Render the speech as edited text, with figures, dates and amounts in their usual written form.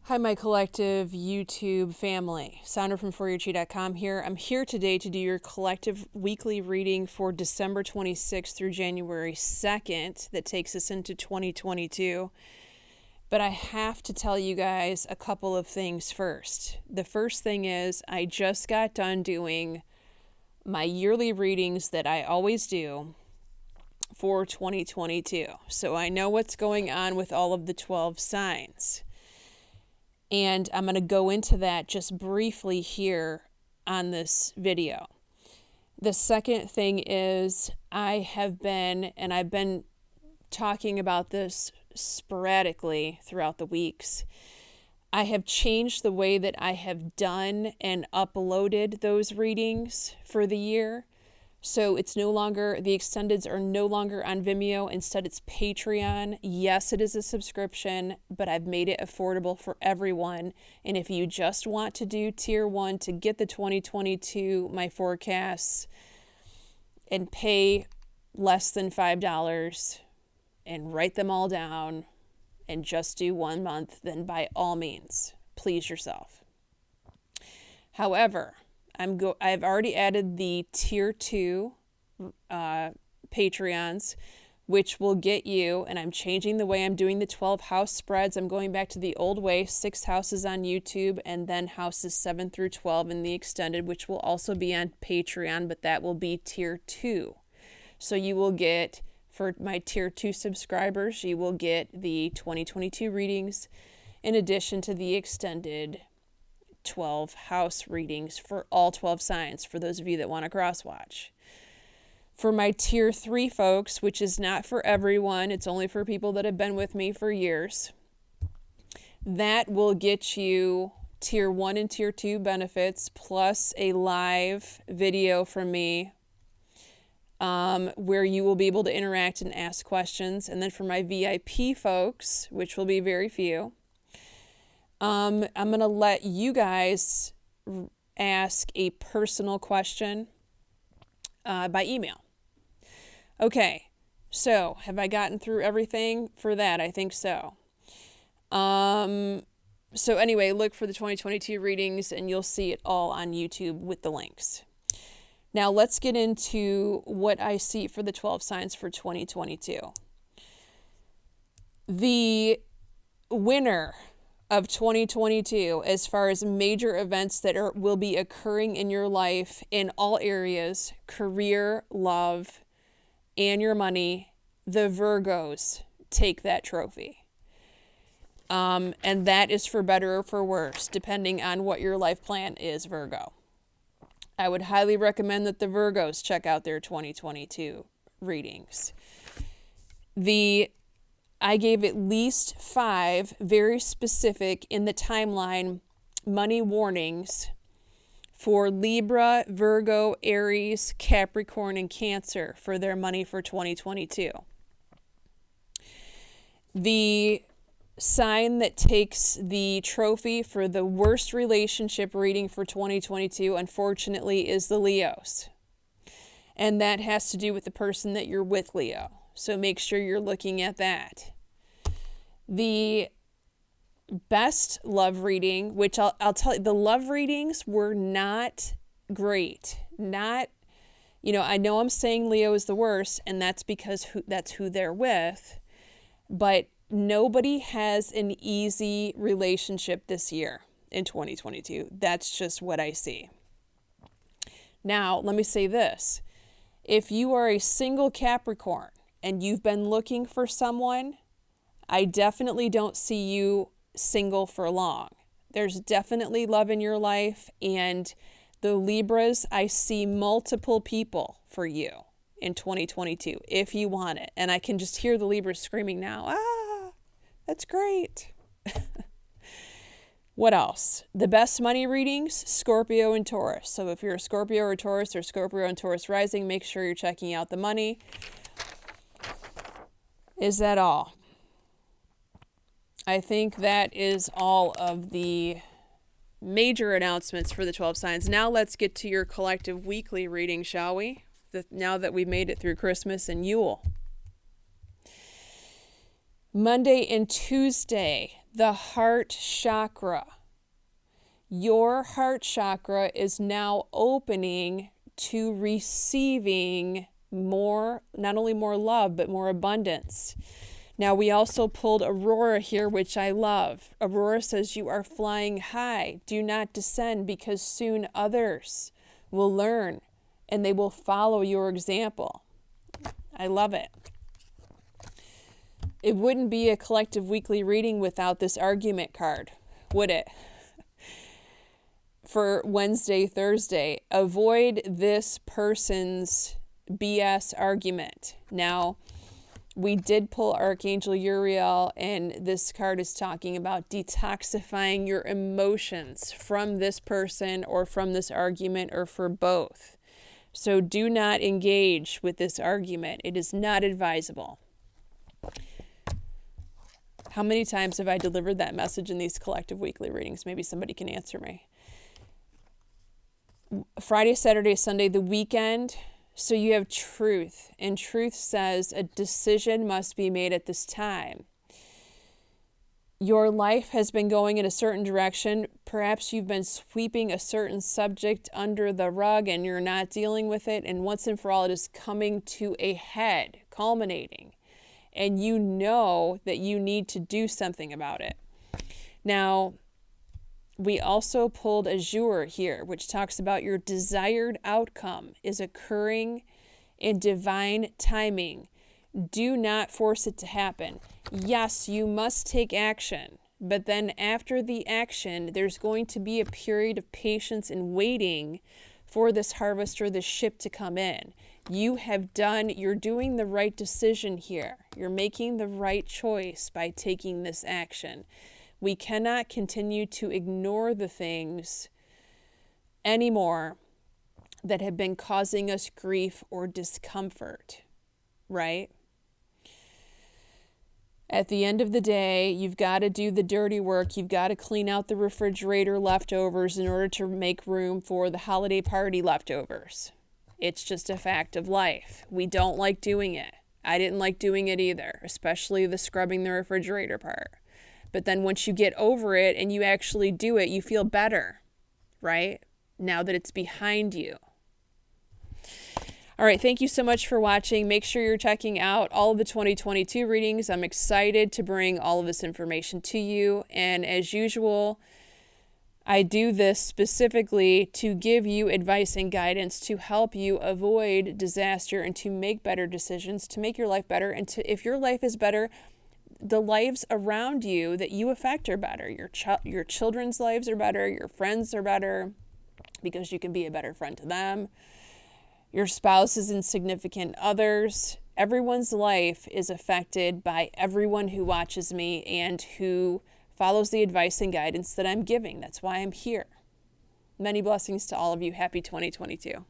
Hi, my collective YouTube family. SounderFrom4YourChi.com here. I'm here today to do your collective weekly reading for December 26th through January 2nd that takes us into 2022. But I have to tell you guys a couple of things first. The first thing is I just got done doing my yearly readings that I always do for 2022. So I know what's going on with all of the 12 signs. And I'm going to go into that just briefly here on this video. The second thing is I've been talking about this sporadically throughout the weeks. I have changed the way that I have done and uploaded those readings for the year. So it's no longer, the extendeds are no longer on Vimeo. Instead, it's Patreon. Yes, it is a subscription, but I've made it affordable for everyone. And if you just want to do tier 1 to get the 2022, my forecasts, and pay less than $5 and write them all down and just do 1 month, then by all means, please yourself. However, I've already added the tier 2 Patreons, which will get you, and I'm changing the way I'm doing the 12 house spreads. I'm going back to the old way, 6 houses on YouTube, and then houses 7 through 12 in the extended, which will also be on Patreon, but that will be tier 2. So you will get, for my tier 2 subscribers, you will get the 2022 readings in addition to the extended 12 house readings for all 12 signs, for those of you that want to cross-watch. For my tier 3 folks, which is not for everyone, it's only for people that have been with me for years, that will get you tier 1 and tier 2 benefits plus a live video from me where you will be able to interact and ask questions. And then for my VIP folks, which will be very few, I'm going to let you guys ask a personal question by email. Okay, so have I gotten through everything for that? I think so. So anyway, look for the 2022 readings and you'll see it all on YouTube with the links. Now let's get into what I see for the 12 signs for 2022. The winner of 2022 as far as major events that will be occurring in your life in all areas, career, love, and your money, the Virgos take that trophy. And that is for better or for worse, depending on what your life plan is, Virgo. I would highly recommend that the Virgos check out their 2022 readings. I gave at least 5 very specific in the timeline money warnings for Libra, Virgo, Aries, Capricorn, and Cancer for their money for 2022. The sign that takes the trophy for the worst relationship reading for 2022, unfortunately, is the Leos. And that has to do with the person that you're with, Leo. So make sure you're looking at that. The best love reading, which I'll tell you, the love readings were not great. I know I'm saying Leo is the worst, and that's because that's who they're with. But nobody has an easy relationship this year in 2022. That's just what I see. Now, let me say this. If you are a single Capricorn and you've been looking for someone, I definitely don't see you single for long. There's definitely love in your life, and the Libras, I see multiple people for you in 2022 if you want it. And I can just hear the Libras screaming now, that's great. What else? The best money readings, Scorpio and Taurus. So if you're a Scorpio or Taurus or Scorpio and Taurus rising, make sure you're checking out the money. Is that all? I think that is all of the major announcements for the 12 signs. Now let's get to your collective weekly reading, shall we? Now that we've made it through Christmas and Yule. Monday and Tuesday, the heart chakra. Your heart chakra is now opening to receiving more, not only more love, but more abundance. Now, we also pulled Aurora here, which I love. Aurora says, you are flying high. Do not descend, because soon others will learn and they will follow your example. I love it. It wouldn't be a collective weekly reading without this argument card, would it? For Wednesday, Thursday, avoid this person's BS argument. Now, we did pull Archangel Uriel, and this card is talking about detoxifying your emotions from this person or from this argument or for both. So do not engage with this argument. It is not advisable. How many times have I delivered that message in these collective weekly readings? Maybe somebody can answer me. Friday, Saturday, Sunday, the weekend. So you have truth, and truth says a decision must be made at this time. Your life has been going in a certain direction. Perhaps you've been sweeping a certain subject under the rug and you're not dealing with it. And once and for all, it is coming to a head, culminating. And you know that you need to do something about it. Now, we also pulled Azure here, which talks about your desired outcome is occurring in divine timing. Do not force it to happen. Yes, you must take action, but then after the action, there's going to be a period of patience and waiting for this harvest or this ship to come in. You're doing the right decision here. You're making the right choice by taking this action. We cannot continue to ignore the things anymore that have been causing us grief or discomfort, right? At the end of the day, you've got to do the dirty work. You've got to clean out the refrigerator leftovers in order to make room for the holiday party leftovers. It's just a fact of life. We don't like doing it. I didn't like doing it either, especially the scrubbing the refrigerator part. But then once you get over it and you actually do it, you feel better, right? Now that it's behind you. All right, thank you so much for watching. Make sure you're checking out all of the 2022 readings. I'm excited to bring all of this information to you. And as usual, I do this specifically to give you advice and guidance to help you avoid disaster and to make better decisions, to make your life better. And if your life is better, the lives around you that you affect are better. Your children's lives are better. Your friends are better because you can be a better friend to them. Your spouses and significant others. Everyone's life is affected by everyone who watches me and who follows the advice and guidance that I'm giving. That's why I'm here. Many blessings to all of you. Happy 2022.